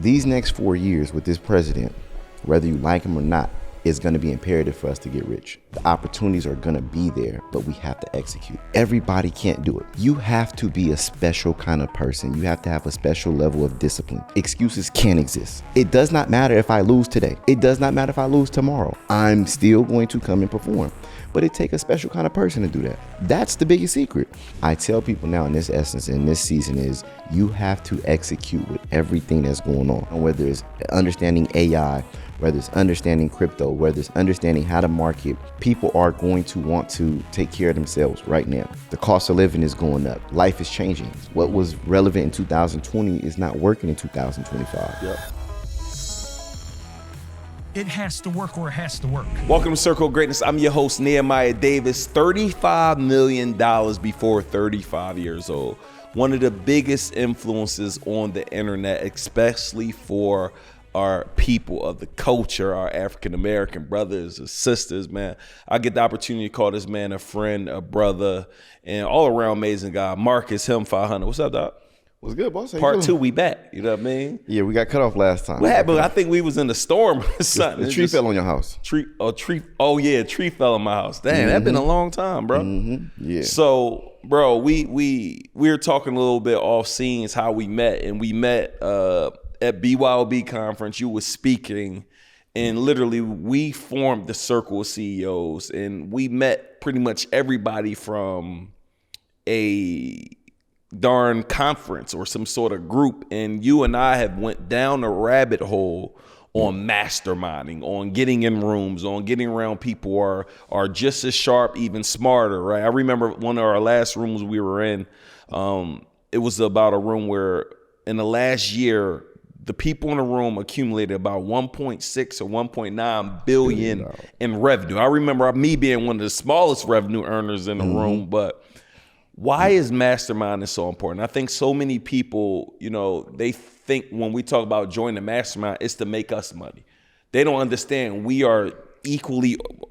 These next 4 years with this president, whether you like him or not, is going to be imperative for us to get rich. The opportunities are going to be there, but we have to execute. Everybody can't do it. You have to be a special kind of person. You have to have a special level of discipline. Excuses can't exist. It does not matter if I lose today. It does not matter if I lose tomorrow. I'm still going to come and perform. But it takes a special kind of person to do that. That's the biggest secret. I tell people now in this essence, in this season, is you have to execute with everything that's going on. And whether it's understanding AI, whether it's understanding crypto, whether it's understanding how to market, people are going to want to take care of themselves right now. The cost of living is going up. Life is changing. What was relevant in 2020 is not working in 2025. Yep. It has to work or it has to work. Welcome to Circle of Greatness. I'm your host, Nehemiah Davis. $35 million before 35 years old. One of the biggest influences on the internet, especially for our people of the culture, our African-American brothers and sisters, man. I get the opportunity to call this man a friend, a brother, and all around amazing guy. Marcus HIM500. What's up, Doc? What's good, boss? Part 2, we back. You know what I mean? Yeah, we got cut off last time. What happened? I think we was in the storm or something. The tree fell on your house. Tree fell on my house. Damn, That's been a long time, bro. Yeah. So, bro, we were talking a little bit off scenes how we met, and we met at BYOB conference. You were speaking, and literally we formed the circle of CEOs, and we met pretty much everybody from a darn conference or some sort of group, and you and I have went down a rabbit hole on masterminding, on getting in rooms, on getting around people who are just as sharp, even smarter, right? I remember one of our last rooms we were in, it was about a room where in the last year, the people in the room accumulated about 1.6 or 1.9 billion in revenue. I remember me being one of the smallest revenue earners in the room, but why is masterminding so important? I think so many people, they think when we talk about joining the mastermind, it's to make us money. They don't understand we are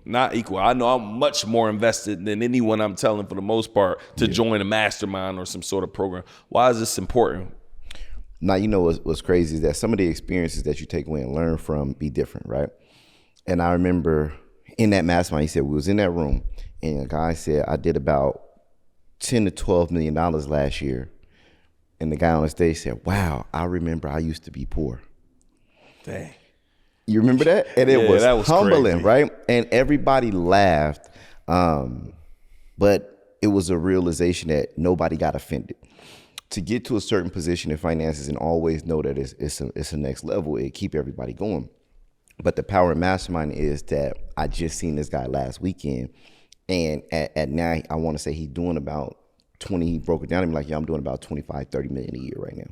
not equal. I know I'm much more invested than anyone I'm telling for the most part to join a mastermind or some sort of program. Why is this important? Now, what's crazy is that some of the experiences that you take away and learn from be different, right? And I remember in that mastermind, he said, we was in that room and a guy said, I did about $10 to $12 million last year. And the guy on the stage said, wow, I remember I used to be poor. Dang. You remember that? And it was humbling, crazy. Right? And everybody laughed. But it was a realization that nobody got offended. To get to a certain position in finances and always know that it's a next level, it keep everybody going. But the power of mastermind is that I just seen this guy last weekend. And at now, I want to say he's doing about 20, he broke it down to me like, I'm doing about 25, 30 million a year right now.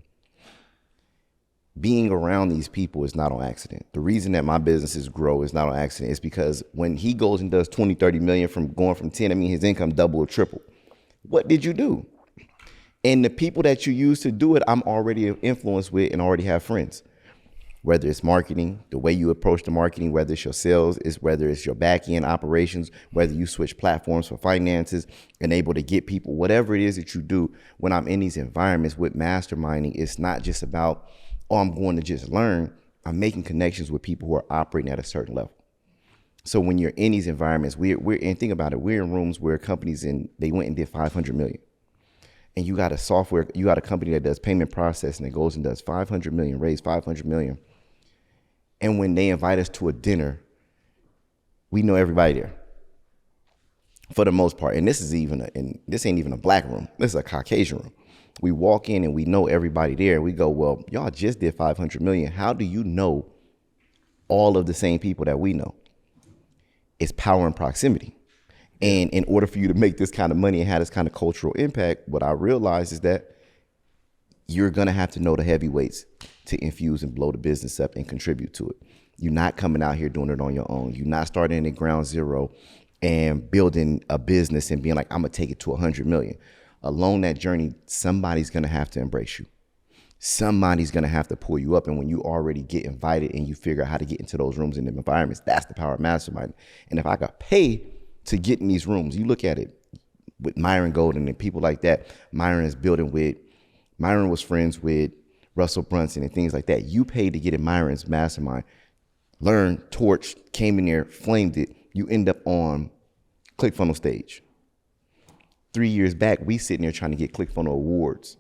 Being around these people is not on accident. The reason that my businesses grow is not on accident. It's because when he goes and does 20, 30 million from going from 10, his income double or triple. What did you do? And the people that you use to do it, I'm already influenced with and already have friends. Whether it's marketing, the way you approach the marketing, whether it's your sales, whether it's your back end operations, whether you switch platforms for finances and able to get people, whatever it is that you do, when I'm in these environments with masterminding, it's not just about, I'm going to just learn. I'm making connections with people who are operating at a certain level. So when you're in these environments, and think about it, we're in rooms where companies they went and did 500 million. And you got a company that does payment processing that goes and does 500 million, raise 500 million. And when they invite us to a dinner, we know everybody there for the most part. And this ain't even a black room. This is a Caucasian room. We walk in and we know everybody there. And we go, well, y'all just did 500 million. How do you know all of the same people that we know? It's power and proximity. And in order for you to make this kind of money and have this kind of cultural impact, what I realized is that you're going to have to know the heavyweights to infuse and blow the business up and contribute to it. You're not coming out here doing it on your own. You're not starting at ground zero and building a business and being like, I'm going to take it to 100 million. Along that journey, somebody's going to have to embrace you. Somebody's going to have to pull you up. And when you already get invited and you figure out how to get into those rooms and the environments, that's the power of mastermind. And if I could pay to get in these rooms, you look at it with Myron Golden and people like that. Myron was friends with Russell Brunson and things like that. You paid to get in Myron's mastermind, learned, torched, came in there, flamed it. You end up on ClickFunnels stage. 3 years back, we sitting there trying to get ClickFunnels awards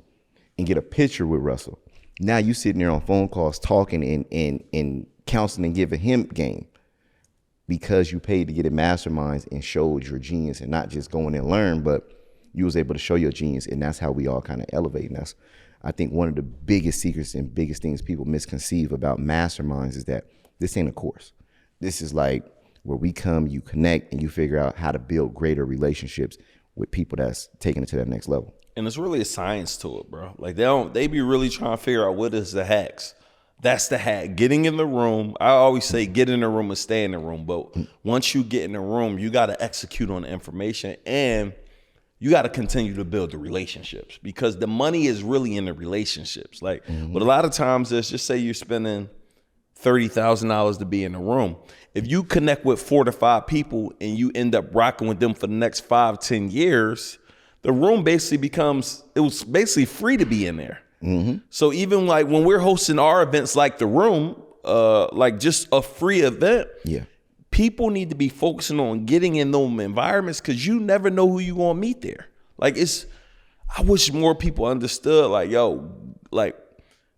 and get a picture with Russell. Now you sitting there on phone calls talking and counseling and giving him game because you paid to get in masterminds and showed your genius and not just going and learn, but you was able to show your genius. And that's how we all kind of elevate. And that's, I think, one of the biggest secrets and biggest things people misconceive about masterminds is that this ain't a course. This is like where we come, you connect, and you figure out how to build greater relationships with people that's taking it to that next level. And it's really a science to it, bro. Like they be really trying to figure out what is the hacks. That's the hack. Getting in the room. I always say get in the room and stay in the room. But once you get in the room, you got to execute on the information and you got to continue to build the relationships because the money is really in the relationships. Like, but a lot of times let's just say you're spending $30,000 to be in the room. If you connect with 4 to 5 people and you end up rocking with them for the next 5-10 years, the room basically becomes, it was basically free to be in there. So even like when we're hosting our events like the room, like just a free event, people need to be focusing on getting in those environments because you never know who you're going to meet there. Like I wish more people understood like, yo, like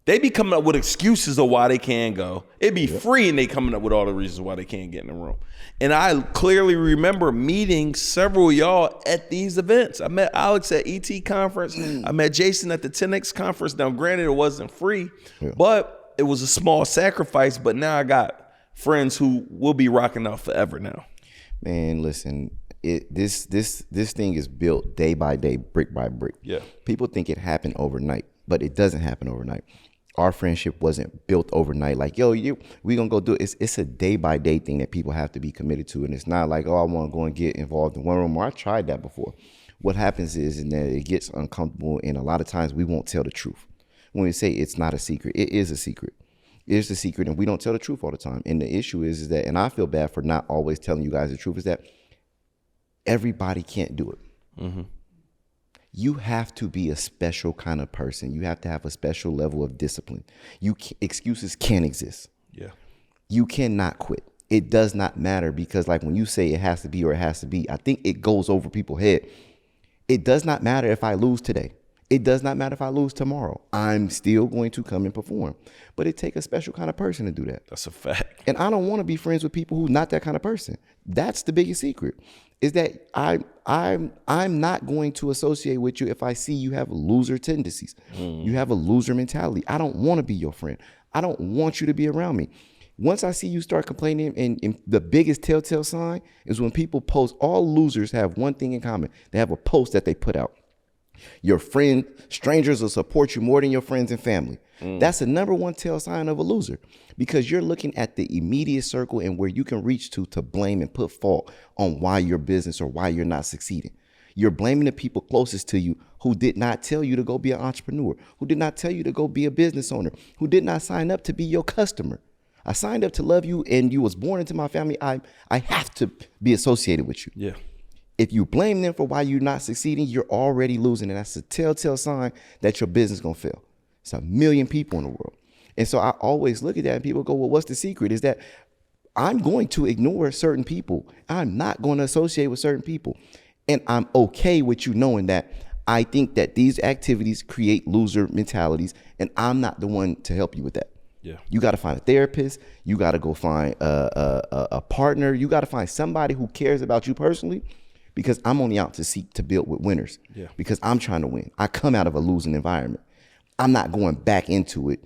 they be coming up with excuses of why they can't go. It'd be free and they coming up with all the reasons why they can't get in the room. And I clearly remember meeting several of y'all at these events. I met Alex at ET conference. I met Jason at the 10X conference. Now, granted, it wasn't free, but it was a small sacrifice. But now I got friends who will be rocking out forever now. Man, listen, this thing is built day by day, brick by brick. Yeah. People think it happened overnight, but it doesn't happen overnight. Our friendship wasn't built overnight. Like, yo, we gonna go do it. It's a day by day thing that people have to be committed to. And it's not like, oh, I want to go and get involved in one room. Or I tried that before. What happens is that it gets uncomfortable. And a lot of times we won't tell the truth. When we say it's not a secret, it is a secret. It is a secret. And we don't tell the truth all the time. And the issue is that, and I feel bad for not always telling you guys the truth, is that everybody can't do it. You have to be a special kind of person. You have to have a special level of discipline. Excuses can't exist. Yeah. You cannot quit. It does not matter because like when you say it has to be or it has to be, I think it goes over people's head. It does not matter if I lose today. It does not matter if I lose tomorrow. I'm still going to come and perform. But it takes a special kind of person to do that. That's a fact. And I don't want to be friends with people who's not that kind of person. That's the biggest secret. Is that I'm not going to associate with you if I see you have loser tendencies. You have a loser mentality. I don't want to be your friend. I don't want you to be around me. Once I see you start complaining, and the biggest telltale sign is when people post, all losers have one thing in common. They have a post that they put out. Your strangers will support you more than your friends and family. That's the number one tell sign of a loser because you're looking at the immediate circle and where you can reach to blame and put fault on why your business or why you're not succeeding. You're blaming the people closest to you who did not tell you to go be an entrepreneur, who did not tell you to go be a business owner, who did not sign up to be your customer. I signed up to love you and you was born into my family. I have to be associated with you. Yeah. If you blame them for why you're not succeeding, you're already losing. And that's a telltale sign that your business is going to fail. It's 1 million people in the world. And so I always look at that and people go, well, what's the secret? Is that I'm going to ignore certain people. I'm not going to associate with certain people. And I'm okay with you knowing that I think that these activities create loser mentalities. And I'm not the one to help you with that. Yeah. You got to find a therapist. You got to go find a partner. You got to find somebody who cares about you personally. Because I'm only out to seek to build with winners. Yeah. Because I'm trying to win. I come out of a losing environment. I'm not going back into it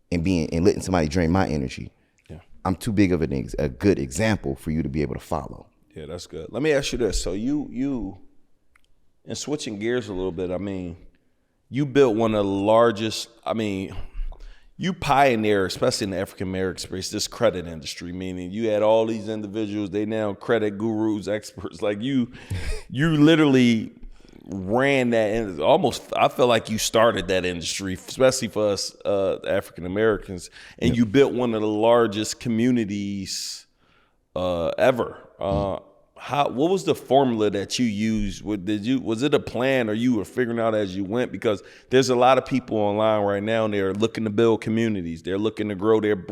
and letting somebody drain my energy. Yeah. I'm too big of a good example for you to be able to follow. Yeah, that's good. Let me ask you this. So you, and switching gears a little bit, I mean, you built one of the largest, you pioneer, especially in the African-American space, this credit industry, meaning you had all these individuals, they now credit gurus, experts, like you literally ran that, and almost, I feel like you started that industry, especially for us African-Americans, and you built one of the largest communities ever. what was the formula that you used? Was it a plan, or you were figuring out as you went? Because there's a lot of people online right now, and they're looking to build communities. They're looking to grow their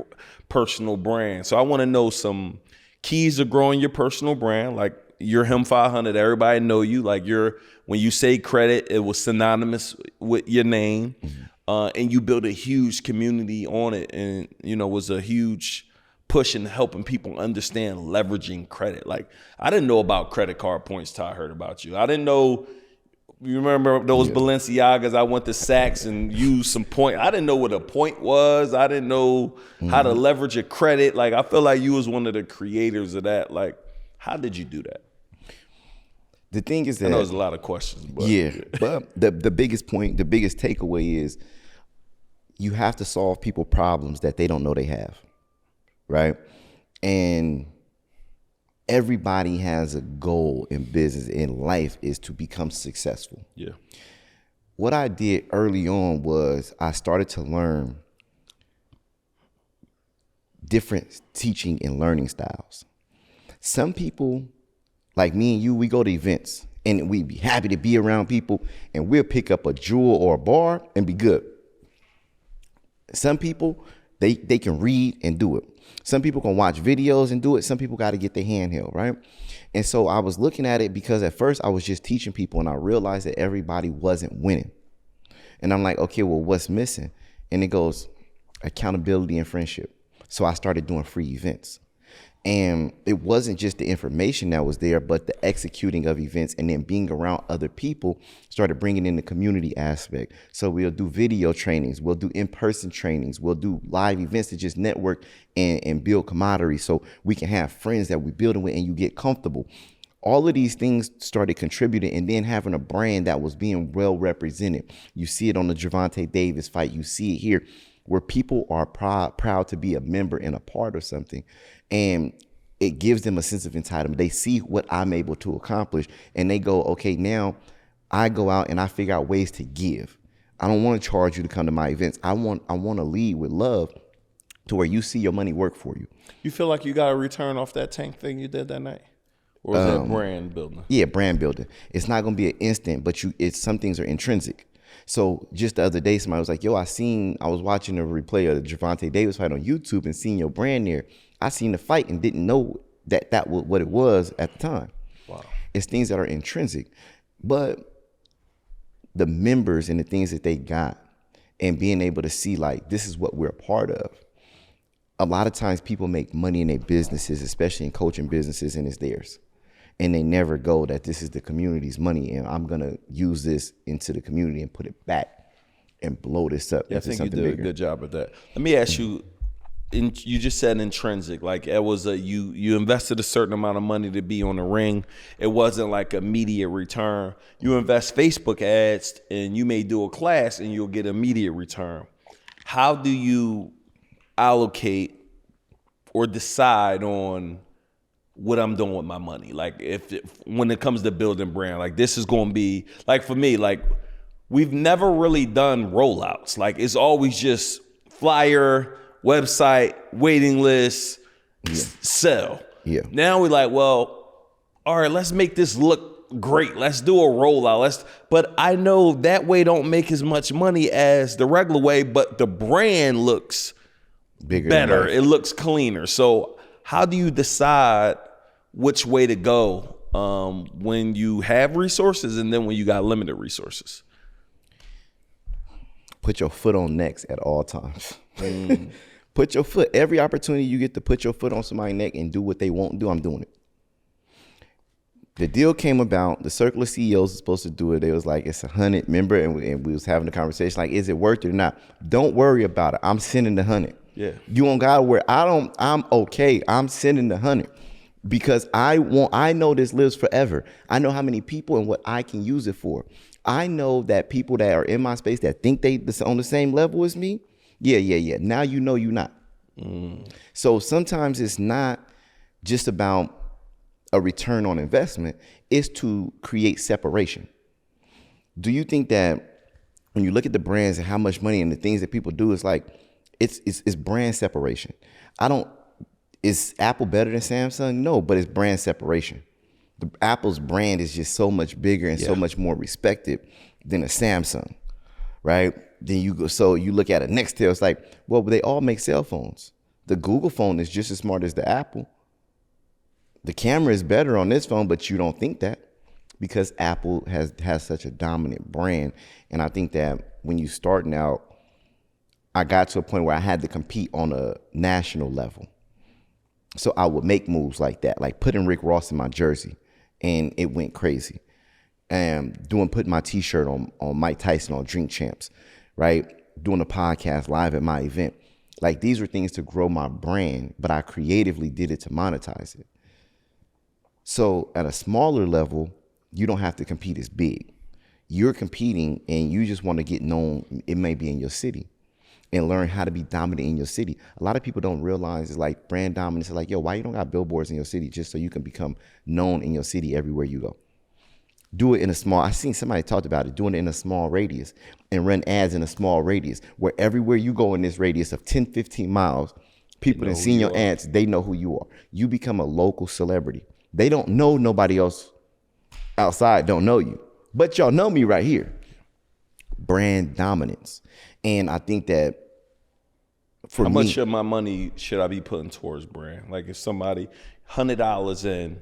personal brand. So I want to know some keys to growing your personal brand. Like your HIM500, everybody know you. Like when you say credit, it was synonymous with your name, and you built a huge community on it, and was a huge push in helping people understand leveraging credit. Like I didn't know about credit card points till I heard about you. I didn't know. You remember those Balenciagas? I went to Saks and used some point. I didn't know what a point was. I didn't know how to leverage a credit. Like I feel like you was one of the creators of that. Like how did you do that? The thing is that I know there's a lot of questions, but but the biggest point, the biggest takeaway is you have to solve people problems that they don't know they have. Right? And everybody has a goal in business, in life, is to become successful. Yeah. What I did early on was I started to learn different teaching and learning styles. Some people, like me and you, we go to events and we'd be happy to be around people, and we'll pick up a jewel or a bar and be good. Some people, they can read and do it. Some people can watch videos and do it. Some people got to get their handheld, right? And so I was looking at it because at first I was just teaching people, and I realized that everybody wasn't winning. And I'm like, okay, well, what's missing? And it goes accountability and friendship. So I started doing free events. And it wasn't just the information that was there, but the executing of events, and then being around other people started bringing in the community aspect. So we'll do video trainings, we'll do in-person trainings, we'll do live events to just network and build camaraderie, so we can have friends that we're building with and you get comfortable. All of these things started contributing, and then having a brand that was being well represented. You see it on the Gervonta Davis fight. You see it here, where people are proud to be a member and a part of something. And it gives them a sense of entitlement. They see what I'm able to accomplish, and they go, okay, now I go out and I figure out ways to give. I don't want to charge you to come to my events. I want to lead with love to where you see your money work for you. You feel like you got a return off that tank thing you did that night? Or is that brand building? Yeah, brand building. It's not going to be an instant, but some things are intrinsic. So just the other day, somebody was like, yo, I was watching a replay of the Gervonta Davis fight on YouTube and seeing your brand there. I seen the fight and didn't know that was what it was at the time. Wow. It's things that are intrinsic. But the members and the things that they got, and being able to see, like, this is what we're a part of. A lot of times people make money in their businesses, especially in coaching businesses, and it's theirs. And they never go that this is the community's money, and I'm going to use this into the community and put it back and blow this up. Yeah, I think you did a good job at that. Let me ask you, you just said intrinsic, like it was you invested a certain amount of money to be on the ring. It wasn't like immediate return. You invest Facebook ads and you may do a class and you'll get immediate return. How do you allocate or decide on what I'm doing with my money? Like when it comes to building brand, like this is going to be, like for me, like we've never really done rollouts. Like it's always just flyer, website, waiting list, sell. Yeah. Now we're like, well, all right, let's make this look great. Let's do a rollout. But I know that way don't make as much money as the regular way, but the brand looks better. It looks cleaner. So how do you decide which way to go when you have resources and then when you got limited resources? Put your foot on necks at all times. Put your foot, every opportunity you get to put your foot on somebody's neck and do what they won't do, I'm doing it. The deal came about, the circle of CEOs was supposed to do it. They was like, it's 100, remember? And we was having a conversation like, is it worth it or not? Don't worry about it. I'm sending the 100. Yeah. You on God where I'm okay. I'm sending the 100 because I know this lives forever. I know how many people and what I can use it for. I know that people that are in my space that think they on the same level as me, yeah. Now you know you're not. So sometimes it's not just about a return on investment. It's to create separation. Do you think that when you look at the brands and how much money and the things that people do, it's like it's brand separation? Is Apple better than Samsung? No, but it's brand separation. The Apple's brand is just so much bigger and so much more respected than a Samsung, right? Then you go, so you look at a Nextel, it's like, well, they all make cell phones. The Google phone is just as smart as the Apple. The camera is better on this phone, but you don't think that because Apple has such a dominant brand. And I think that when you starting out, I got to a point where I had to compete on a national level. So I would make moves like that, like putting Rick Ross in my jersey, and it went crazy. And putting my T-shirt on Mike Tyson on Drink Champs, right? Doing a podcast live at my event. Like, these were things to grow my brand, but I creatively did it to monetize it. So at a smaller level, you don't have to compete as big. You're competing and you just want to get known, it may be in your city, and learn how to be dominant in your city. A lot of people don't realize it's like brand dominance is like, yo, why you don't got billboards in your city just so you can become known in your city everywhere you go? Do it in a small, I seen somebody talked about it, doing it in a small radius and run ads in a small radius where everywhere you go in this radius of 10, 15 miles, people that seen your ads, they know who you are. You become a local celebrity. They don't know nobody else outside don't know you, but y'all know me right here. Brand dominance. And I think that for me, how much of my money should I be putting towards brand? Like if somebody $100 in,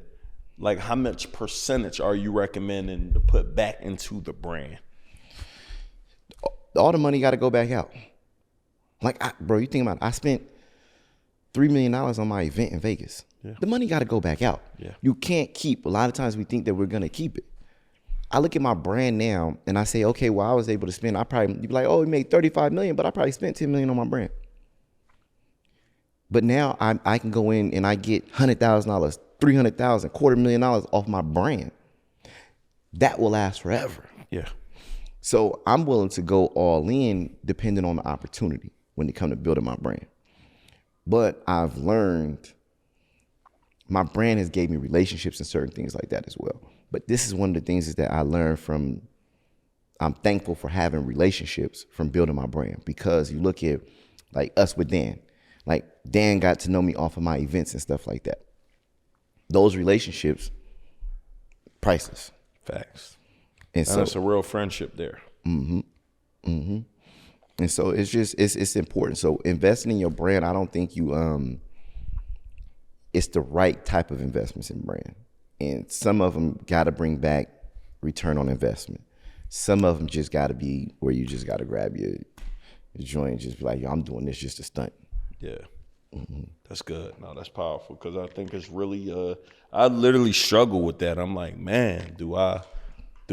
like how much percentage are you recommending to put back into the brand? All the money got to go back out. Like, bro, you think about it. I spent $3 million on my event in Vegas. Yeah. The money got to go back out. Yeah. You can't keep. A lot of times we think that we're going to keep it. I look at my brand now and I say, okay, well, I was able to spend, you'd be like, oh, we made $35 million, but I probably spent $10 million on my brand. But now I can go in and I get $100,000, $300,000, $250,000 off my brand. That will last forever. Yeah. So I'm willing to go all in depending on the opportunity when it comes to building my brand. But I've learned my brand has gave me relationships and certain things like that as well. But this is one of the things is that I learned from, I'm thankful for having relationships from building my brand, because you look at like us with Dan, like Dan got to know me off of my events and stuff like that. Those relationships, priceless. Facts. And so it's a real friendship there. Mm-hmm. Mm-hmm. And so it's just, it's important. So investing in your brand, I don't think it's the right type of investments in brand. And some of them got to bring back return on investment. Some of them just got to be where you just got to grab your joint and just be like, yo, I'm doing this just to stunt. Yeah. Mm-hmm. That's good. No, that's powerful, because I think it's really, I literally struggle with that. I'm like, man, do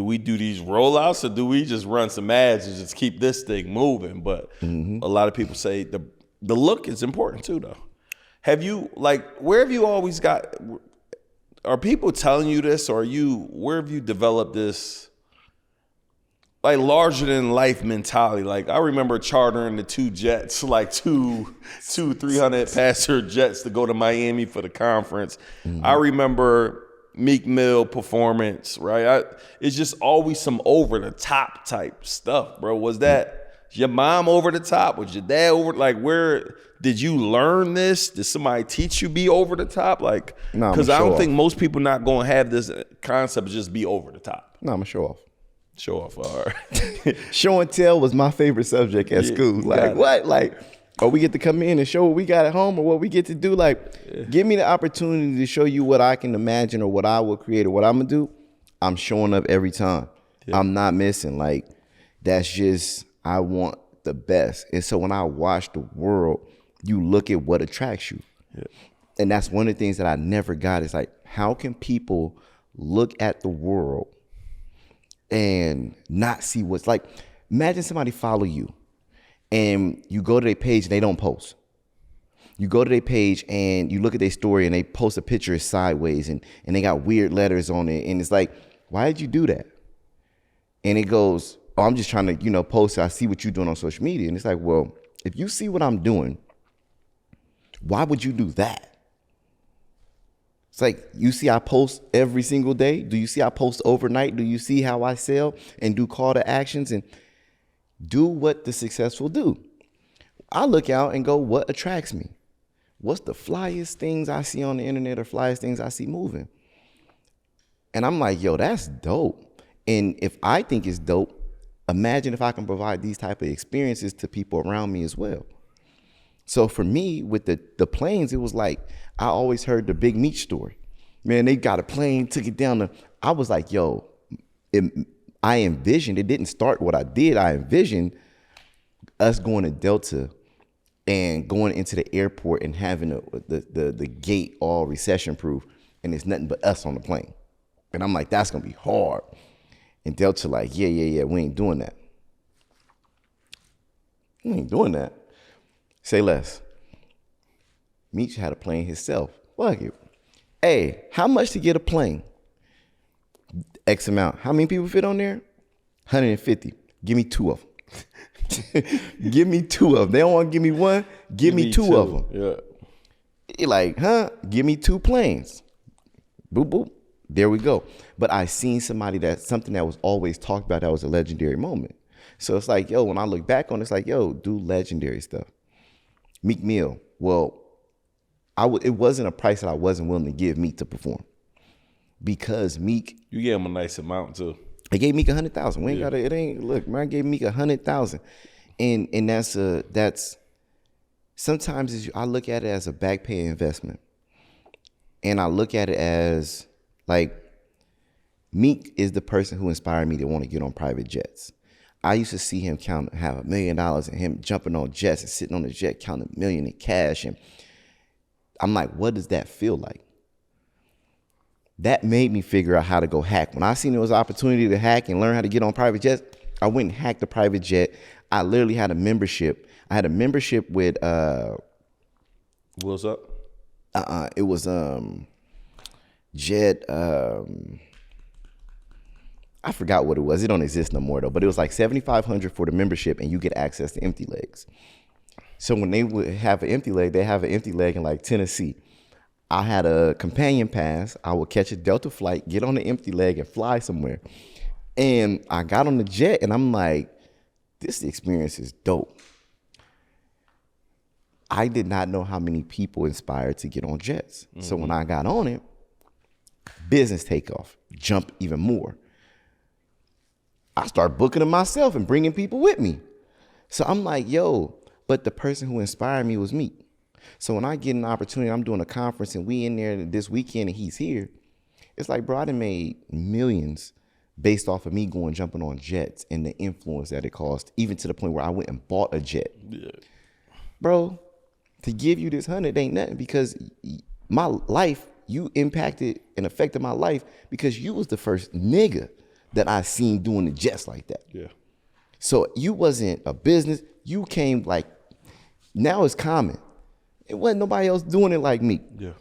we do these rollouts, or do we just run some ads and just keep this thing moving? But a lot of people say the look is important too, though. Have you, like, where have you always got, are people telling you this, or where have you developed this, like, larger than life mentality? Like, I remember chartering the two jets, like two 300 passenger jets to go to Miami for the conference. Mm-hmm. I remember Meek Mill performance, right? It's just always some over the top type stuff, bro. Was that your mom over the top? Was your dad over? Like, where did you learn this? Did somebody teach you be over the top? Like, because I don't think most people not gonna have this concept of just be over the top. No, I'm gonna show off. Show off, all right. Show and tell was my favorite subject at school. Like, what? Like, or we get to come in and show what we got at home, or what we get to do. Like, give me the opportunity to show you what I can imagine, or what I will create, or what I'm gonna do. I'm showing up every time. Yeah. I'm not missing. Like, that's just, I want the best. And so when I watch the world, you look at what attracts you. Yeah. And that's one of the things that I never got, is like, how can people look at the world and not see what's like? Imagine somebody follow you and you go to their page and they don't post. You go to their page and you look at their story and they post a picture sideways and they got weird letters on it. And it's like, why did you do that? And it goes, oh, I'm just trying to, post. I see what you're doing on social media. And it's like, well, if you see what I'm doing, why would you do that? It's like, you see I post every single day. Do you see I post overnight? Do you see how I sell and do call to actions and do what the successful do? I look out and go, what attracts me? What's the flyest things I see on the internet, or flyest things I see moving? And I'm like, yo, that's dope. And if I think it's dope, imagine if I can provide these type of experiences to people around me as well. So for me, with the planes, it was like, I always heard the Big Meat story. Man, they got a plane, took it down. I was like, yo, I envisioned, it didn't start what I did. I envisioned us going to Delta and going into the airport and having the gate all recession proof, and it's nothing but us on the plane. And I'm like, that's gonna be hard. And Delta like, yeah, we ain't doing that. We ain't doing that. Say less. Meech had a plane himself. Fuck it. Hey, how much to get a plane? X amount. How many people fit on there? 150. Give me 2 of them. Give me 2 of them. They don't want to give me one. Give me two of them. Yeah. You're like, huh? Give me 2 planes. Boop, boop. There we go. But I seen something that was always talked about that was a legendary moment. So it's like, yo, when I look back on it, it's like, yo, do legendary stuff. Meek Mill. Well, it wasn't a price that I wasn't willing to give Meek to perform. Because Meek, you gave him a nice amount too. I gave Meek 100,000. We ain't got it. Ain't look, man. I gave Meek 100,000, and that's sometimes I look at it as a back pay investment, and I look at it as like Meek is the person who inspired me to want to get on private jets. I used to see him have $1 million and him jumping on jets and sitting on the jet counting $1 million in cash, and I'm like, what does that feel like? That made me figure out how to go hack. When I seen there was an opportunity to hack and learn how to get on private jets, I went and hacked the private jet. I literally had a membership. I had a membership with What's up? It was Jet. I forgot what it was. It don't exist no more though. But it was like $7,500 for the membership, and you get access to empty legs. So when they would have an empty leg, they have an empty leg in like Tennessee. I had a companion pass. I would catch a Delta flight, get on the empty leg, and fly somewhere. And I got on the jet, and I'm like, this experience is dope. I did not know how many people inspired to get on jets. Mm-hmm. So when I got on it, business takeoff, jump even more. I start booking them myself and bringing people with me. So I'm like, yo, but the person who inspired me was me. So when I get an opportunity, I'm doing a conference and we in there this weekend and he's here. It's like, bro, I done made millions based off of me jumping on jets and the influence that it caused, even to the point where I went and bought a jet. Yeah. Bro, to give you this 100 ain't nothing, because my life, you impacted and affected my life because you was the first nigga that I seen doing the jets like that. Yeah. So you wasn't a business. You came like, now it's common. It wasn't nobody else doing it like me. Yeah.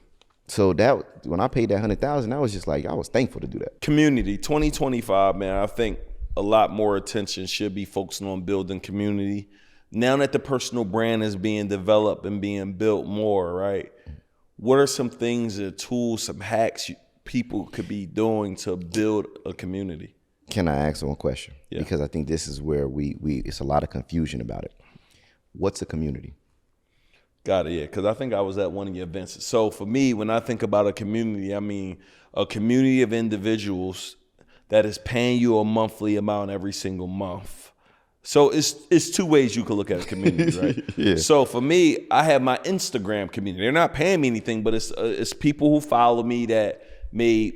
So that when I paid that 100,000, I was just like, I was thankful to do that. Community 2025, man. I think a lot more attention should be focusing on building community. Now that the personal brand is being developed and being built more, right? What are some things, tools, some hacks people could be doing to build a community? Can I ask one question? Yeah. Because I think this is where it's a lot of confusion about it. What's a community? Got it, yeah, because I think I was at one of your events. So for me, when I think about a community, I mean a community of individuals that is paying you a monthly amount every single month. So it's 2 ways you could look at a community, right? Yeah. So for me, I have my Instagram community. They're not paying me anything, but it's people who follow me that may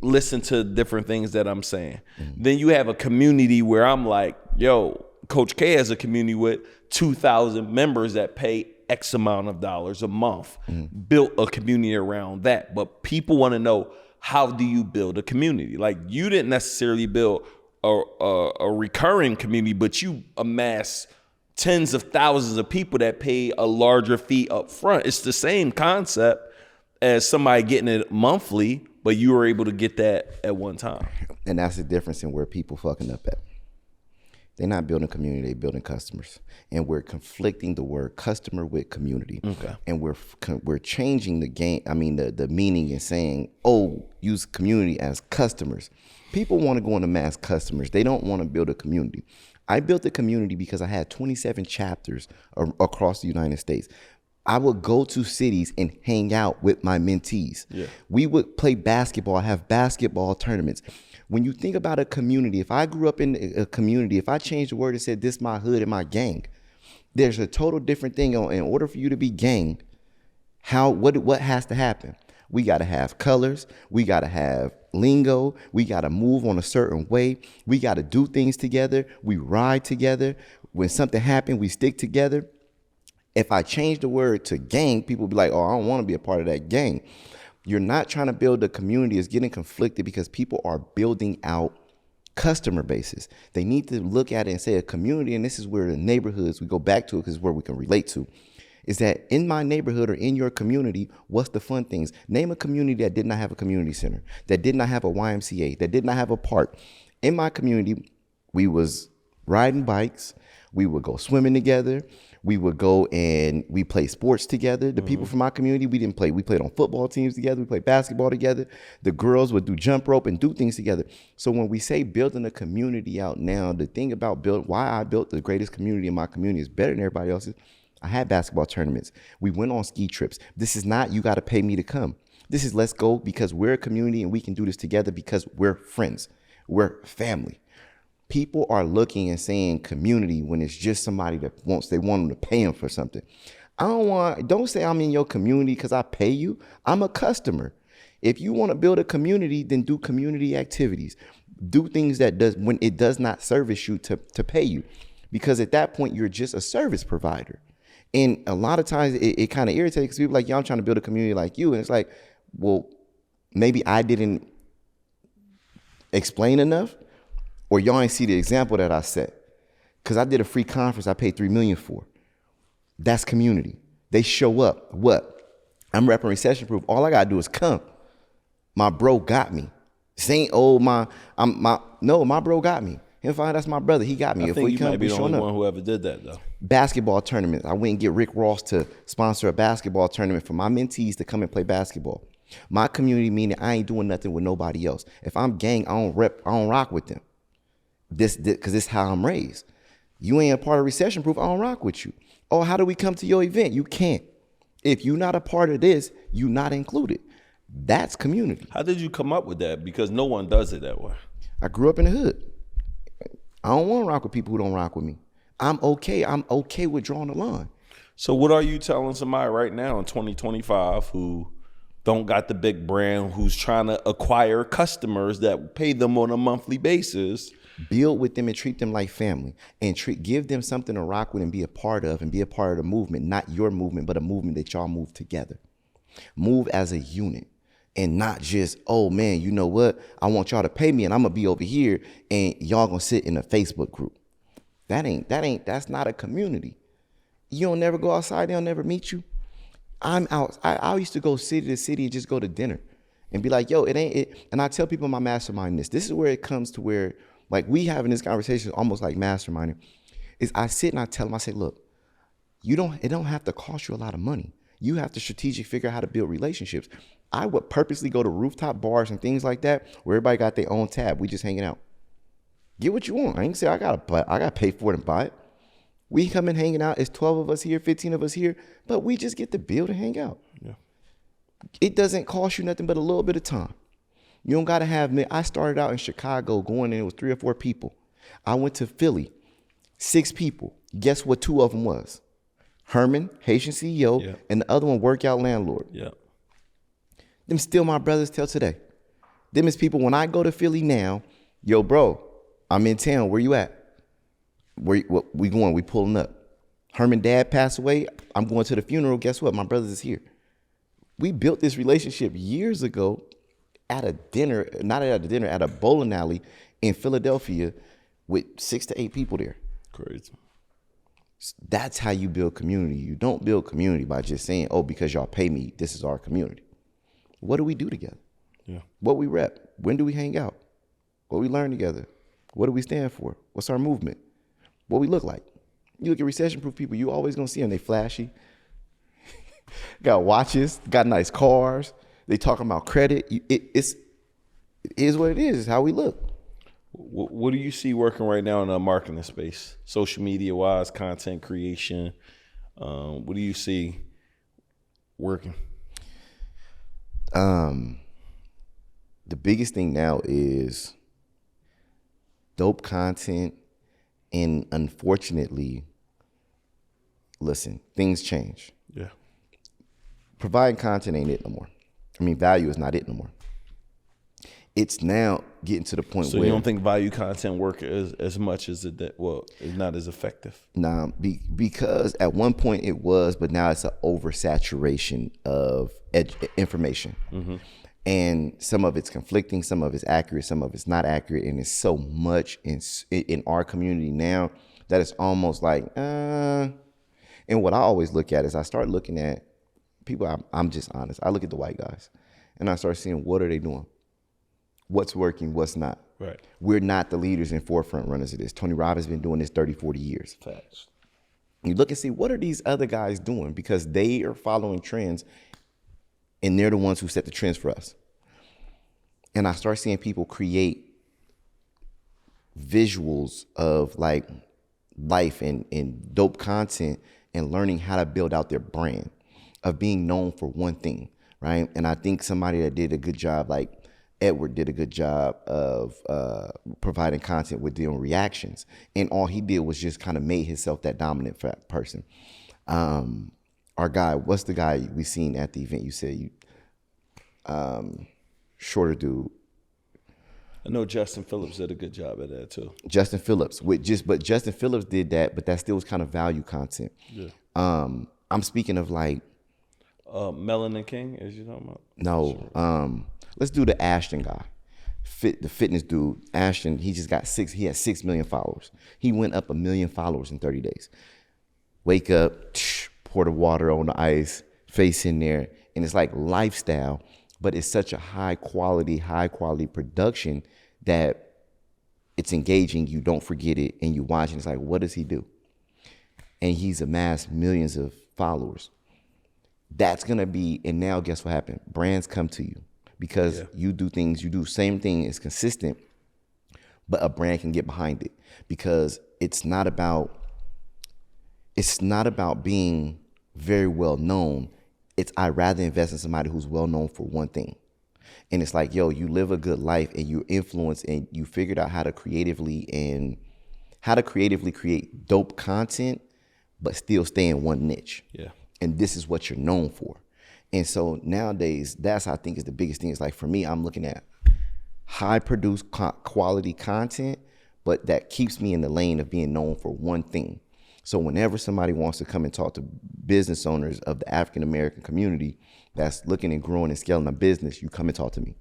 listen to different things that I'm saying. Mm-hmm. Then you have a community where I'm like, yo, Coach K has a community with 2,000 members that pay X amount of dollars a month. Mm-hmm. Built a community around that. But people want to know, how do you build a community? Like, you didn't necessarily build a recurring community, but you amass tens of thousands of people that pay a larger fee up front. It's the same concept as somebody getting it monthly, but you were able to get that at one time. And that's the difference in where people fucking up at. They're not building community, they're building customers. And we're conflicting the word customer with community. Okay. And we're changing the game, the meaning and saying, use community as customers. People want to go into mass customers. They don't want to build a community. I built a community because I had 27 chapters across the United States. I would go to cities and hang out with my mentees. Yeah. We would play basketball, have basketball tournaments. When you think about a community, if I grew up in a community, if I changed the word and said this my hood and my gang, there's a total different thing. In order for you to be gang, what has to happen? We got to have colors. We got to have lingo. We got to move on a certain way. We got to do things together. We ride together. When something happens, we stick together. If I change the word to gang, people be like, oh, I don't want to be a part of that gang. You're not trying to build a community. It's getting conflicted because people are building out customer bases. They need to look at it and say a community, and this is where the neighborhoods, we go back to it because it's where we can relate to, is that in my neighborhood or in your community, what's the fun things? Name a community that did not have a community center, that did not have a YMCA, that did not have a park. In my community, we was riding bikes. We would go swimming together. We would go and we play sports together. The people from my community, we didn't play. We played on football teams together. We played basketball together. The girls would do jump rope and do things together. So when we say building a community out now, the thing about why I built the greatest community in my community is better than everybody else's. I had basketball tournaments. We went on ski trips. This is not, you got to pay me to come. This is let's go because we're a community and we can do this together because we're friends. We're family. People are looking and saying community when it's just somebody that they want them to pay them for something. Don't say I'm in your community because I pay you. I'm a customer. If you want to build a community, then do community activities. Do things when it does not service you to pay you. Because at that point, you're just a service provider. And a lot of times it kind of irritates because people are like, yeah, I'm trying to build a community like you. And it's like, well, maybe I didn't explain enough. Or y'all ain't see the example that I set. Because I did a free conference I paid $3 million for. That's community. They show up. What? I'm repping recession proof. All I gotta do is come. My bro got me. This ain't my bro got me. HIM500, that's my brother. He got me. I think you might be the only one who ever did that though. Basketball tournaments. I went and get Rick Ross to sponsor a basketball tournament for my mentees to come and play basketball. My community meaning I ain't doing nothing with nobody else. If I'm gang, I don't rock with them. This because this is how I'm raised. You ain't a part of recession proof, I don't rock with you. Oh, how do we come to your event? You can't. If you're not a part of this, you're not included. That's community. How did you come up with that? Because no one does it that way. I grew up in the hood. I don't want to rock with people who don't rock with me. I'm okay with drawing the line. So what are you telling somebody right now in 2025 who don't got the big brand, who's trying to acquire customers that pay them on a monthly basis? Build with them and treat them like family and give them something to rock with and be a part of and be a part of the movement, not your movement, but a movement that y'all move together. Move as a unit and not just, oh man, you know what? I want y'all to pay me and I'm gonna be over here and y'all gonna sit in a Facebook group. That's not a community. You don't never go outside, they'll never meet you. I'm out. I used to go city to city and just go to dinner and be like, yo, it ain't it. And I tell people in my mastermind this is where it comes to where like we having this conversation almost like masterminding, is I sit and I tell them, I say, look, it don't have to cost you a lot of money. You have to strategically figure out how to build relationships. I would purposely go to rooftop bars and things like that where everybody got their own tab. We just hanging out. Get what you want. I ain't say I gotta pay for it and buy it. We come in hanging out. It's 12 of us here, 15 of us here, but we just get to build and hang out. Yeah. It doesn't cost you nothing but a little bit of time. You don't got to have me. I started out in Chicago going in, it was 3 or 4 people. I went to Philly, 6 people. Guess what 2 of them was? Herman, Haitian CEO, yeah, and the other one, workout landlord. Yeah. Them still my brothers till today. Them is people, when I go to Philly now, yo, bro, I'm in town. Where you at? We going? We pulling up. Herman dad passed away. I'm going to the funeral. Guess what? My brothers is here. We built this relationship years ago at a dinner, not at a dinner, at a bowling alley in Philadelphia with 6 to 8 people there. Crazy. That's how you build community. You don't build community by just saying, oh, because y'all pay me, this is our community. What do we do together? Yeah. What we rep? When do we hang out? What we learn together? What do we stand for? What's our movement? What we look like? You look at recession-proof people, you always gonna see them. They flashy, got watches, got nice cars. They talking about credit. It is what it is. It's how we look. What do you see working right now in the marketing space, social media wise, content creation? What do you see working? The biggest thing now is dope content, and unfortunately, listen, things change. Yeah. Providing content ain't it no more. I mean, value is not it no more. It's now getting to the point So where you don't think value content work as much as it is not as effective? nah, because at one point it was, but now it's an oversaturation of information. And some of it's conflicting, some of it's accurate, some of it's not accurate, and it's so much in our community now that it's almost like, And what I always look at is I start looking at people. I'm just honest. I look at the white guys, and I start seeing what are they doing, what's working, what's not. Right. We're not the leaders and forefront runners of this. Tony Robbins been doing this 30, 40 years. Facts. You look and see what are these other guys doing, because they are following trends, and they're the ones who set the trends for us. And I start seeing people create visuals of like life and dope content and learning how to build out their brand of being known for one thing, right? And I think somebody that did a good job, like Edward did a good job of providing content with doing reactions. And all he did was just kind of made himself that dominant person. Our guy, what's the guy we seen at the event? You said shorter dude. I know Justin Phillips did a good job at that too. Justin Phillips, but Justin Phillips did that, but that still was kind of value content. Yeah. I'm speaking of like Melanin King, as you talking about? no. Let's do the Ashton guy, the fitness dude. Ashton, he has 6 million followers. He went up 1 million followers in 30 days. Wake up, pour the water on the ice, face in there, and it's like lifestyle, but it's such a high quality production that it's engaging. You don't forget it, and you watch, and it's like, what does he do? And he's amassed millions of followers. That's gonna be, and now guess what happened? Brands come to you because you do things, you do same thing, it's consistent, but a brand can get behind it because it's not about being very well known. I'd rather invest in somebody who's well known for one thing. And it's like, yo, you live a good life and you influence and you figured out how to creatively create dope content, but still stay in one niche. Yeah. And this is what you're known for. And so nowadays, that's I think is the biggest thing. It's like for me, I'm looking at high produced quality content, but that keeps me in the lane of being known for one thing. So whenever somebody wants to come and talk to business owners of the African American community that's looking and growing and scaling a business, you come and talk to me.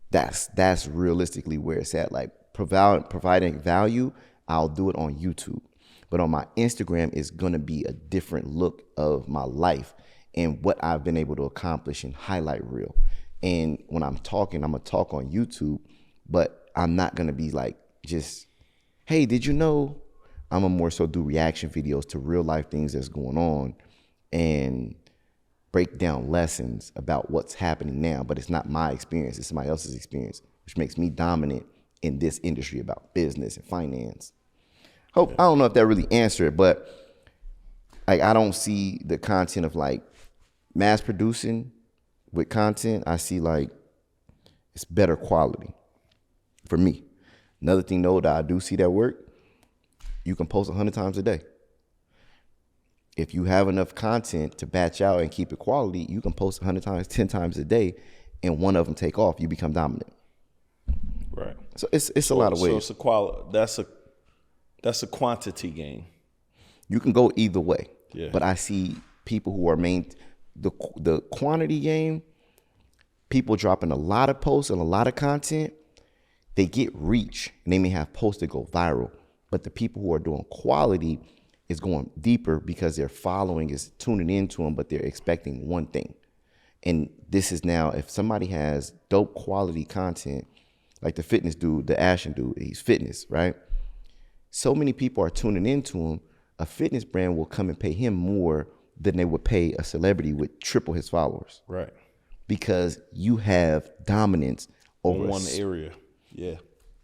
That's realistically where it's at. Like providing value, I'll do it on YouTube. But on my Instagram, it's gonna be a different look of my life and what I've been able to accomplish and highlight reel. And when I'm talking, I'm gonna talk on YouTube, but I'm not gonna be like just, hey, did you know? I'm gonna more so do reaction videos to real life things that's going on and break down lessons about what's happening now. But it's not my experience, it's somebody else's experience, which makes me dominant in this industry about business and finance. I don't know if that really answered it, but like I don't see the content of like mass producing with content. I see like it's better quality for me. Another thing though that I do see that work, you can post 100 times a day. If you have enough content to batch out and keep it quality, you can post 100 times, 10 times a day, and one of them take off. You become dominant. Right. So it's a lot of ways. So it's that's a quantity game. You can go either way. Yeah. But I see people who are the quantity game, people dropping a lot of posts and a lot of content, they get reach and they may have posts that go viral. But the people who are doing quality is going deeper because their following is tuning into them, but they're expecting one thing. And this is now, if somebody has dope quality content, like the fitness dude, the Ashton dude, he's fitness, right? So many people are tuning into him, a fitness brand will come and pay him more than they would pay a celebrity with triple his followers. Right. Because you have dominance over one area. Yeah.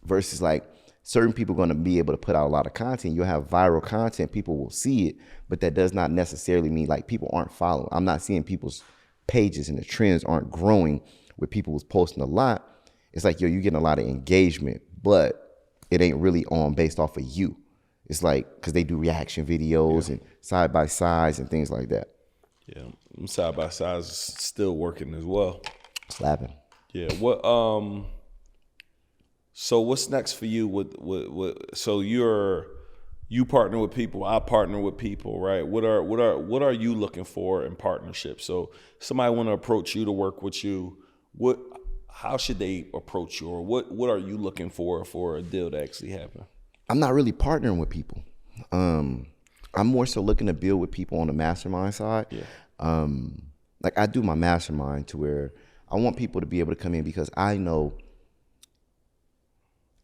Versus like certain people are going to be able to put out a lot of content. You'll have viral content. People will see it, but that does not necessarily mean like people aren't following. I'm not seeing people's pages and the trends aren't growing where people was posting a lot. It's like, yo, you're getting a lot of engagement, but it ain't really on based off of you. It's like, because they do reaction videos and side by sides and things like that. Yeah, side by sides is still working as well. Slapping. Yeah. What? So what's next for you? So you partner with people. I partner with people, right? What are you looking for in partnership? So somebody want to approach you to work with you. How should they approach you, or what are you looking for a deal to actually happen? I'm not really partnering with people. I'm more so looking to build with people on the mastermind side. Yeah. Like I do my mastermind to where I want people to be able to come in because I know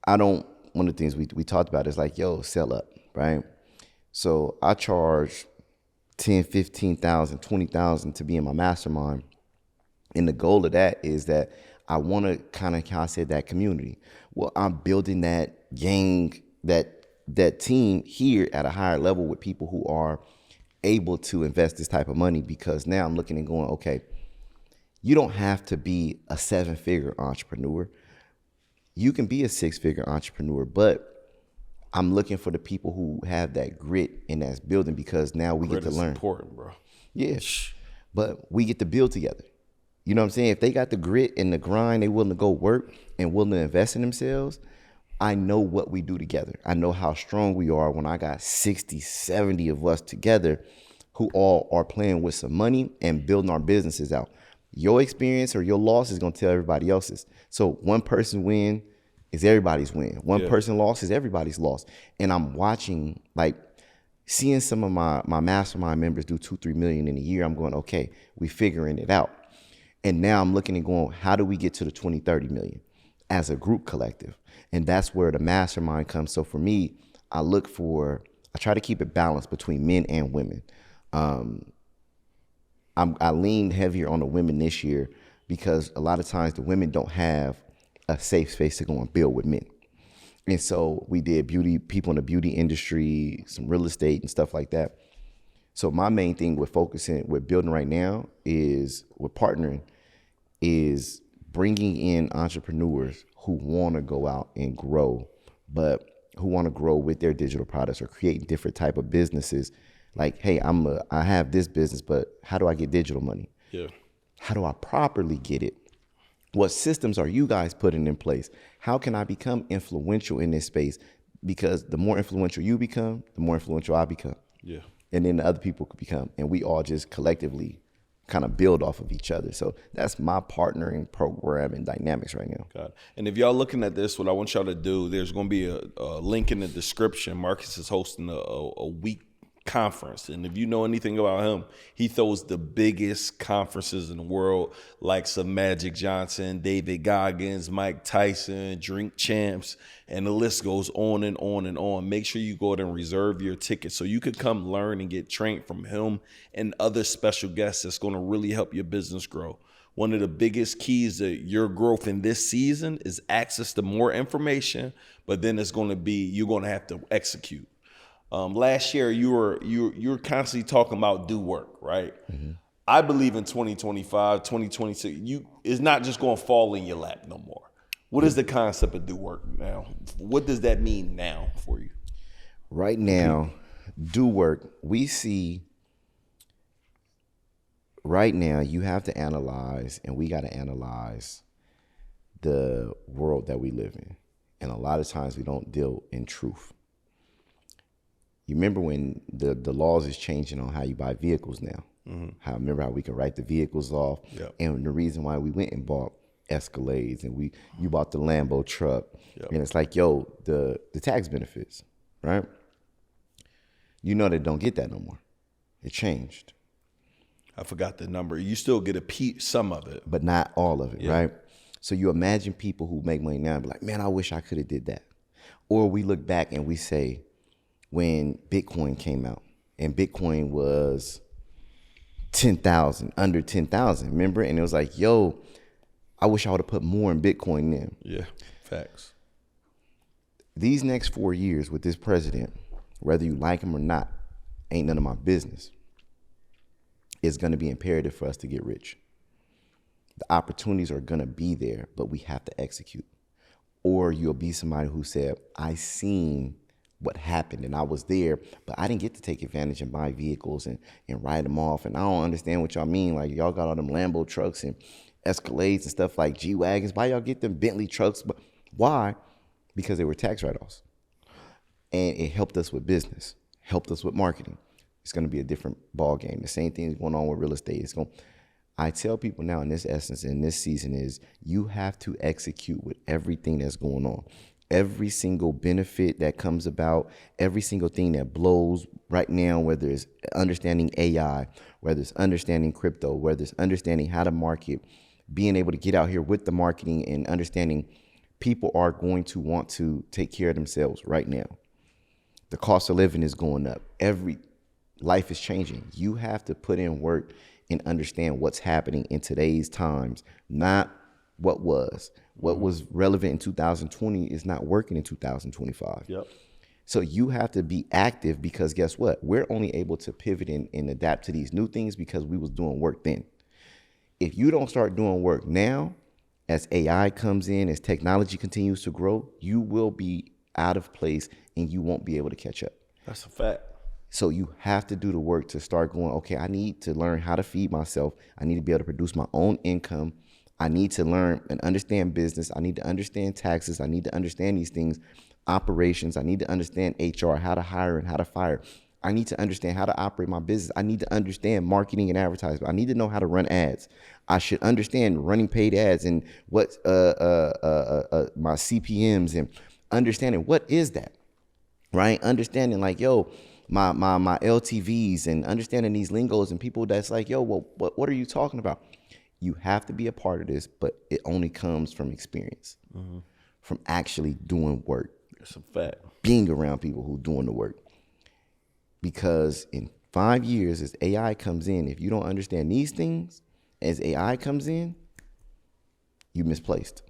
one of the things we talked about is like, yo, sell up, right? So I charge 10, 15,000, 20,000 to be in my mastermind. And the goal of that is that I want to kind of, how I said, that community. Well, I'm building that gang, that team here at a higher level with people who are able to invest this type of money, because now I'm looking and going, okay, you don't have to be a 7-figure entrepreneur. You can be a 6-figure entrepreneur, but I'm looking for the people who have that grit and that's building, because now we get to learn. Important, bro. Yeah, but we get to build together. You know what I'm saying? If they got the grit and the grind, they willing to go work and willing to invest in themselves, I know what we do together. I know how strong we are when I got 60, 70 of us together who all are playing with some money and building our businesses out. Your experience or your loss is going to tell everybody else's. So one person win is everybody's win. One person loss is everybody's loss. And I'm watching, like, seeing some of my mastermind members do 2-3 million in a year. I'm going, okay, we figuring it out. And now I'm looking and going, how do we get to the 20-30 million as a group collective? And that's where the mastermind comes. So for me, I try to keep it balanced between men and women. I leaned heavier on the women this year because a lot of times the women don't have a safe space to go and build with men. And so we did people in the beauty industry, some real estate and stuff like that. So my main thing with building right now with partnering is bringing in entrepreneurs who want to go out and grow, but who want to grow with their digital products or create different type of businesses. Like, hey, I have this business, but how do I get digital money? Yeah. How do I properly get it? What systems are you guys putting in place? How can I become influential in this space? Because the more influential you become, the more influential I become. Yeah. And then the other people could become, and we all just collectively kind of build off of each other. So that's my partnering program and dynamics right now. God. And if y'all looking at this, what I want y'all to do, there's going to be a link in the description. Marcus is hosting a week conference, and if you know anything about him, he throws the biggest conferences in the world, like some Magic Johnson, David Goggins, Mike Tyson, Drink Champs, and the list goes on and on and on. Make sure you go ahead and reserve your ticket so you could come learn and get trained from him and other special guests that's going to really help your business grow. One of the biggest keys to your growth in this season is access to more information, but then it's going to be, you're going to have to execute. Last year, you were constantly talking about do work, right? Mm-hmm. I believe in 2025, 2026, it's not just going to fall in your lap no more. What is the concept of do work now? What does that mean now for you? Right now, do work, we see right now you have to analyze, and we got to analyze the world that we live in. And a lot of times we don't deal in truth. You remember when the laws is changing on how you buy vehicles now. Mm-hmm. Remember how we can write the vehicles off. Yep. And the reason why we went and bought Escalades and you bought the Lambo truck. Yep. And it's like, yo, the tax benefits, right? You know they don't get that no more. It changed. I forgot the number. You still get some of it. But not all of it, right? So you imagine people who make money now and be like, man, I wish I could have did that. Or we look back and we say, when Bitcoin came out and Bitcoin was 10,000, under 10,000, remember? And it was like, yo, I wish I would have put more in Bitcoin then. Yeah, facts. These next 4 years with this president, whether you like him or not, ain't none of my business. It's going to be imperative for us to get rich. The opportunities are going to be there, but we have to execute. Or you'll be somebody who said, I seen what happened and I was there, but I didn't get to take advantage and buy vehicles and ride them off. And I don't understand what y'all mean. Like, y'all got all them Lambo trucks and Escalades and stuff like G-Wagons. Why y'all get them Bentley trucks? But why? Because they were tax write-offs. And it helped us with business, helped us with marketing. It's going to be a different ball game. The same thing is going on with real estate. I tell people now in this essence, in this season, is you have to execute with everything that's going on. Every single benefit that comes about, every single thing that blows right now, whether it's understanding AI, whether it's understanding crypto, whether it's understanding how to market, being able to get out here with the marketing and understanding people are going to want to take care of themselves right now. The cost of living is going up. Life is changing. You have to put in work and understand what's happening in today's times, not what was. What was relevant in 2020 is not working in 2025. Yep. So you have to be active because guess what? We're only able to pivot and adapt to these new things because we was doing work then. If you don't start doing work now, as AI comes in, as technology continues to grow, you will be out of place and you won't be able to catch up. That's a fact. So you have to do the work to start going, okay, I need to learn how to feed myself. I need to be able to produce my own income. I need to learn and understand business. I need to understand taxes. I need to understand these things, operations. I need to understand HR, how to hire and how to fire. I need to understand how to operate my business. I need to understand marketing and advertising. I need to know how to run ads. I should understand running paid ads and what my CPMs and understanding what is that, right? Understanding like, yo, my LTVs and understanding these lingos and people that's like, yo, well, what are you talking about? You have to be a part of this, but it only comes from experience, from actually doing work. That's a fact. Being around people who doing the work. Because in 5 years, as AI comes in, if you don't understand these things, as AI comes in, you misplaced.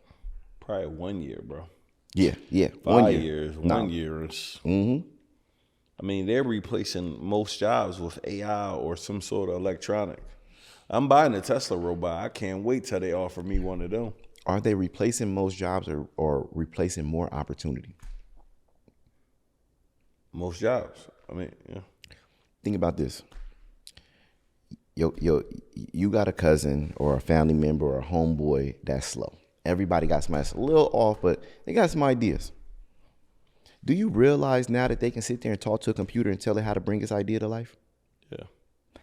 Probably 1 year, bro. Yeah. 5 years. No. 1 year is. Mm-hmm. I mean, they're replacing most jobs with AI or some sort of electronic. I'm buying a Tesla robot. I can't wait till they offer me one of them. Are they replacing most jobs or replacing more opportunity? Most jobs. I mean, yeah. Think about this. You got a cousin or a family member or a homeboy that's slow. Everybody got somebody that's a little off, but they got some ideas. Do you realize now that they can sit there and talk to a computer and tell it how to bring its idea to life? Yeah.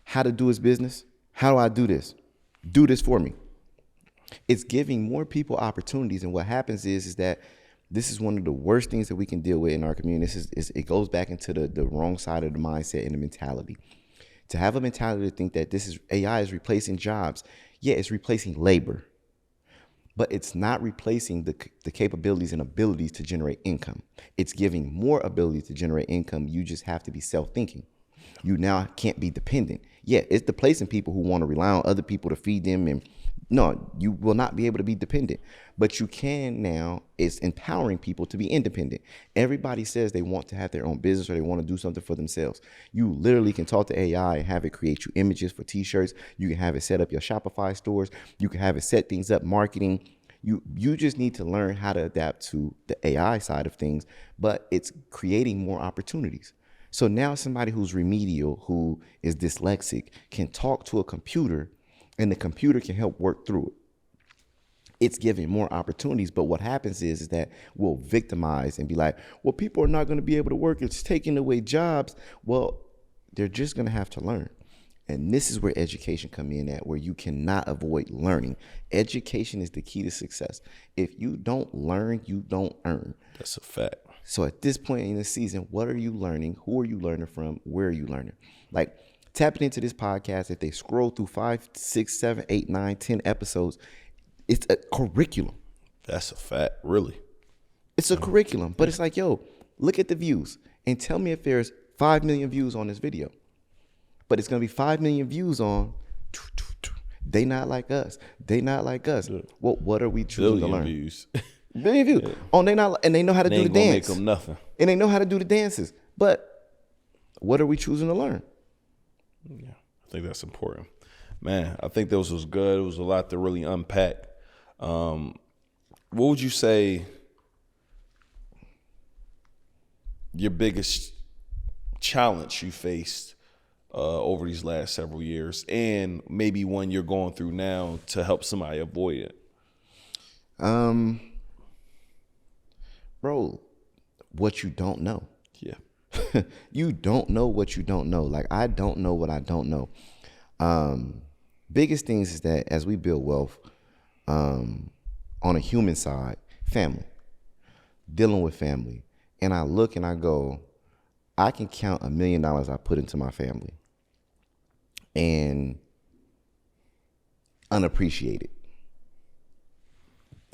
How to do its business? How do I do this? Do this for me. It's giving more people opportunities. And what happens is that this is one of the worst things that we can deal with in our community. It goes back into the wrong side of the mindset and the mentality. To have a mentality to think that AI is replacing jobs. Yeah, it's replacing labor. But it's not replacing the capabilities and abilities to generate income. It's giving more ability to generate income. You just have to be self-thinking. You now can't be dependent. Yeah, it's displacing people who want to rely on other people to feed them. And no, you will not be able to be dependent. But you can now, it's empowering people to be independent. Everybody says they want to have their own business or they want to do something for themselves. You literally can talk to AI and have it create you images for t-shirts. You can have it set up your Shopify stores. You can have it set things up, marketing. You just need to learn how to adapt to the AI side of things, but it's creating more opportunities. So now somebody who's remedial, who is dyslexic, can talk to a computer and the computer can help work through it. It's giving more opportunities, but what happens is that we'll victimize and be like, well, people are not going to be able to work. It's taking away jobs. Well, they're just going to have to learn. And this is where education come in at, where you cannot avoid learning. Education is the key to success. If you don't learn, you don't earn. That's a fact. So at this point in the season, what are you learning? Who are you learning from? Where are you learning? Like tapping into this podcast, if they scroll through 5, 6, 7, 8, 9, 10 episodes, it's a curriculum. That's a fact, really. It's a curriculum, but it's like, yo, look at the views and tell me if there's 5 million views on this video. But it's going to be 5 million views on, they not like us. They not like us. Well, what are we choosing to learn? Views. Billion views. Yeah. Oh, they not, and they know how to They do ain't the gonna dance. make them nothing. And they know how to do the dances. But what are we choosing to learn? Yeah, I think that's important. Man, I think this was good. It was a lot to really unpack. What would you say your biggest challenge you faced over these last several years, and maybe one you're going through now to help somebody avoid it? Bro, what you don't know. Yeah. You don't know what you don't know. Like, I don't know what I don't know. Biggest things is that as we build wealth, on a human side, family, dealing with family. And I look and I go, I can count $1 million I put into my family and unappreciated.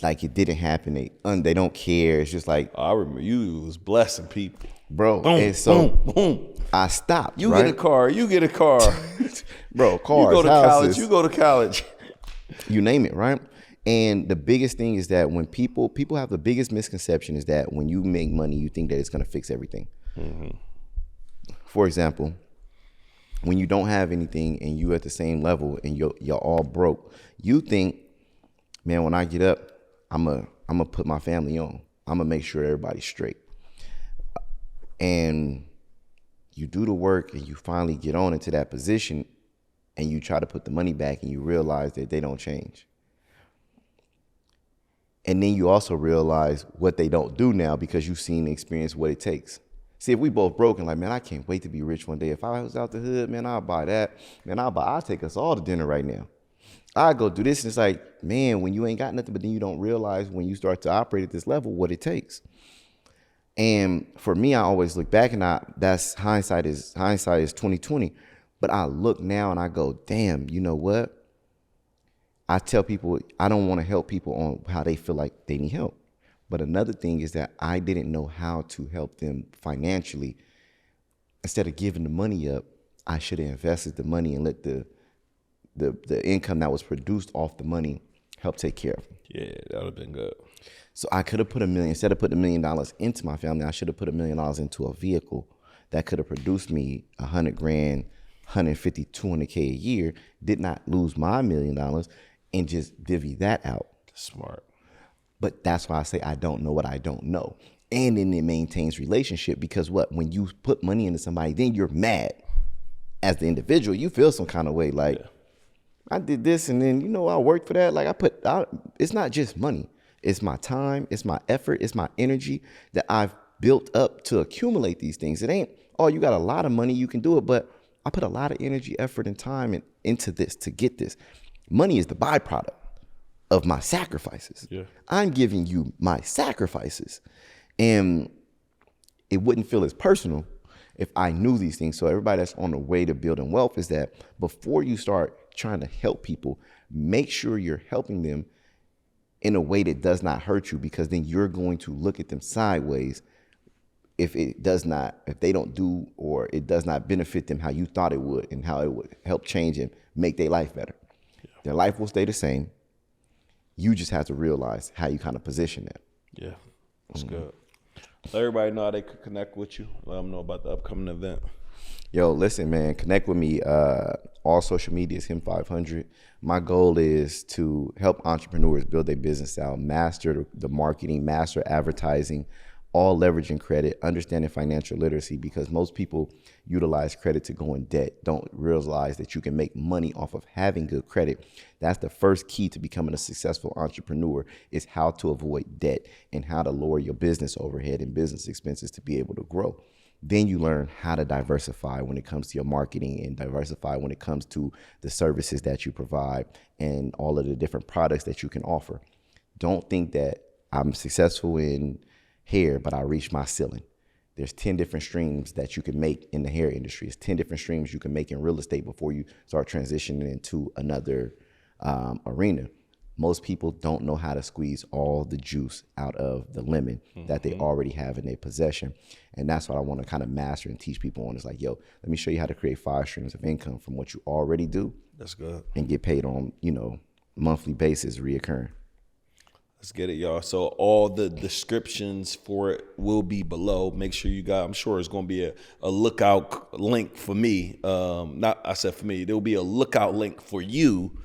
Like, it didn't happen. They don't care. It's just like, I remember you was blessing people. bro. Boom, And so boom, boom. I stopped. You right? get a car. You get a car. Bro, cars, You go to houses, college. You go to college. you name it, right? And the biggest thing is that when people have the biggest misconception is that when you make money, you think that it's going to fix everything. Mm-hmm. For example, when you don't have anything and you at the same level and you're all broke, you think, man, when I get up, I'm gonna put my family on. I'm gonna make sure everybody's straight. And you do the work and you finally get on into that position and you try to put the money back and you realize that they don't change. And then you also realize what they don't do now because you've seen and experienced what it takes. See, if we both broke and like, man, I can't wait to be rich one day. If I was out the hood, man, I'll buy that. Man, I'll take us all to dinner right now. I go do this, and it's like, man, when you ain't got nothing, but then you don't realize when you start to operate at this level what it takes. And for me, I always look back, and that's hindsight is 2020. But I look now and I go, damn, you know what? I tell people I don't want to help people on how they feel like they need help. But another thing is that I didn't know how to help them financially. Instead of giving the money up, I should have invested the money and let the income that was produced off the money help take care of them. Yeah, that would have been good. So I could have put instead of putting $1 million into my family, I should have put $1 million into a vehicle that could have produced me $100,000, 150, 200K a year, did not lose my $1 million and just divvy that out. Smart. But that's why I say I don't know what I don't know. And then it maintains relationship because when you put money into somebody, then you're mad. As the individual, you feel some kind of way like, I did this and then, I worked for that. Like it's not just money. It's my time, it's my effort, it's my energy that I've built up to accumulate these things. It ain't, you got a lot of money, you can do it, but I put a lot of energy, effort, and time into this to get this. Money is the byproduct of my sacrifices. Yeah. I'm giving you my sacrifices. And it wouldn't feel as personal if I knew these things. So everybody that's on the way to building wealth is that before you start trying to help people, make sure you're helping them in a way that does not hurt you, because then you're going to look at them sideways if they don't do, or it does not benefit them how you thought it would and how it would help change and make their life better. Yeah. Their life will stay the same. You just have to realize how you kind of position that. Yeah, that's good. Let everybody know how they could connect with you. Let them know about the upcoming event. Yo, listen, man, connect with me. All social media is HIM500. My goal is to help entrepreneurs build their business out, master the marketing, master advertising, all leveraging credit, understanding financial literacy, because most people utilize credit to go in debt, don't realize that you can make money off of having good credit. That's the first key to becoming a successful entrepreneur, is how to avoid debt and how to lower your business overhead and business expenses to be able to grow. Then you learn how to diversify when it comes to your marketing, and diversify when it comes to the services that you provide and all of the different products that you can offer. Don't think that I'm successful in hair, but I reached my ceiling. There's 10 different streams that you can make in the hair industry. It's 10 different streams you can make in real estate before you start transitioning into another arena. Most people don't know how to squeeze all the juice out of the lemon that they already have in their possession. And that's what I want to kind of master and teach people on. It's like, yo, let me show you how to create 5 streams of income from what you already do. That's good. And get paid on, monthly basis, reoccurring. Let's get it, y'all. So all the descriptions for it will be below. Make sure you guys, I'm sure it's going to be a lookout link for me. I said for me, there'll be a lookout link for you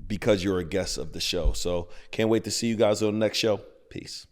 because you're a guest of the show. So can't wait to see you guys on the next show. Peace.